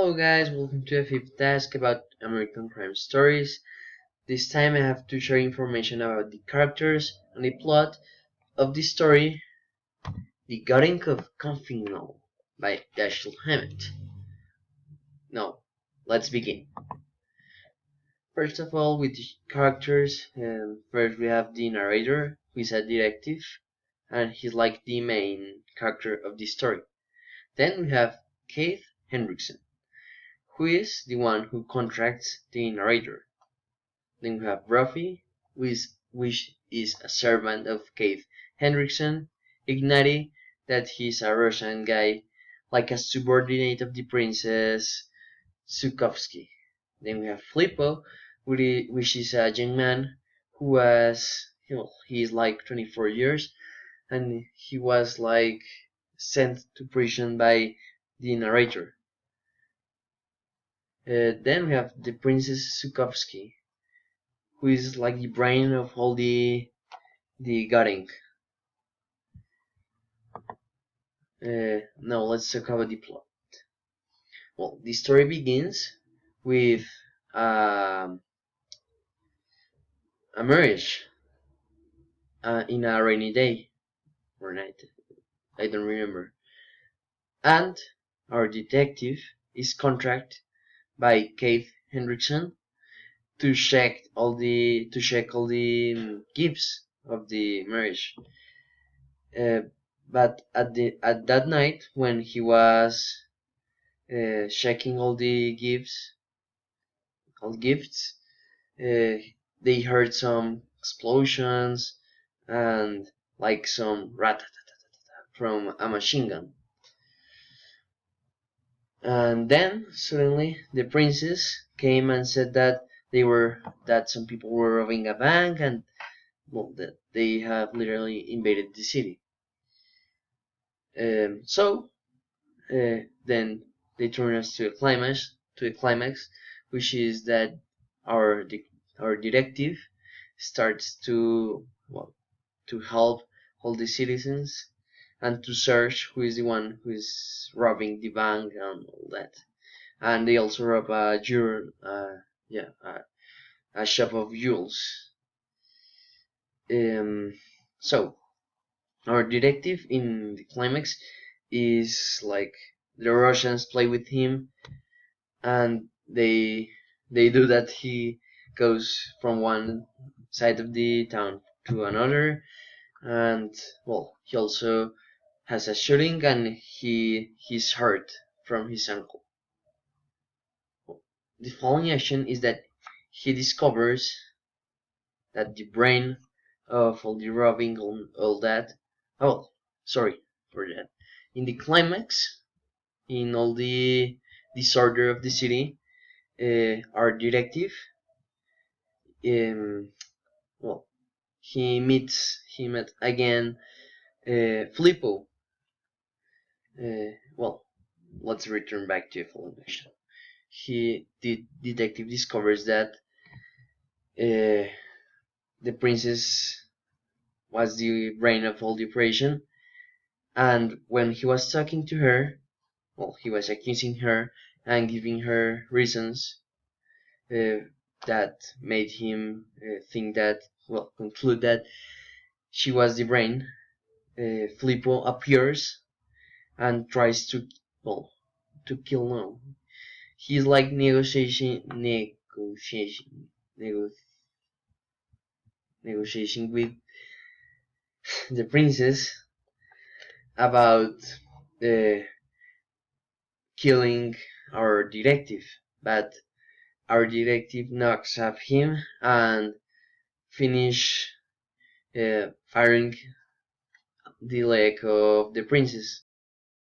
Hello guys, welcome to a fifth task about American crime stories. This time I have to share information about the characters and the plot of the story The Gutting of Configno by Dashiell Hammett. Now, let's begin. First of all, with the characters, first we have the narrator, who is a detective, and he's like the main character of the story. Then we have Keith Hendrickson, who is the one who contracts the narrator. Then we have Ruffy, which is a servant of Keith Hendrickson. Ignati, that he's a Russian guy, like a subordinate of the Princess Sukovsky. Then we have Flippo, which is a young man who was, he's like 24 years, and he was like sent to prison by the narrator. Then we have the Princess Sukovsky, who is like the brain of all the gutting. Now let's talk about the plot. Well, the story begins with a marriage in a rainy day or night, I don't remember, and our detective is contracted by Keith Hendrickson to check all the gifts of the marriage. But at that night, when he was checking all gifts, they heard some explosions and like some rat from a machine gun. And then suddenly the princess came and said that some people were robbing a bank, and well, that they have literally invaded the city. So then they turn us to a climax, which is that our detective starts to help all the citizens and to search who is the one who is robbing the bank and all that. And they also rob a shop of jewels. So our detective in the climax is like the Russians play with him, and they do that. He goes from one side of the town to another, and well, he also has a shooting, and he's hurt from his ankle. The following action is that he discovers that the brain of all the robbing, all that. Oh, sorry for that. In the climax, in all the disorder of the city, our detective, well, he met again Flippo. Well, let's return back to information. The detective discovers that the princess was the brain of all the operation, and when he was talking to her, well, he was accusing her and giving her reasons that made him conclude that she was the brain. Flippo appears and tries to kill no. He's like negotiation with the princess about killing our detective, but our detective knocks at him and finish firing the leg of the princess.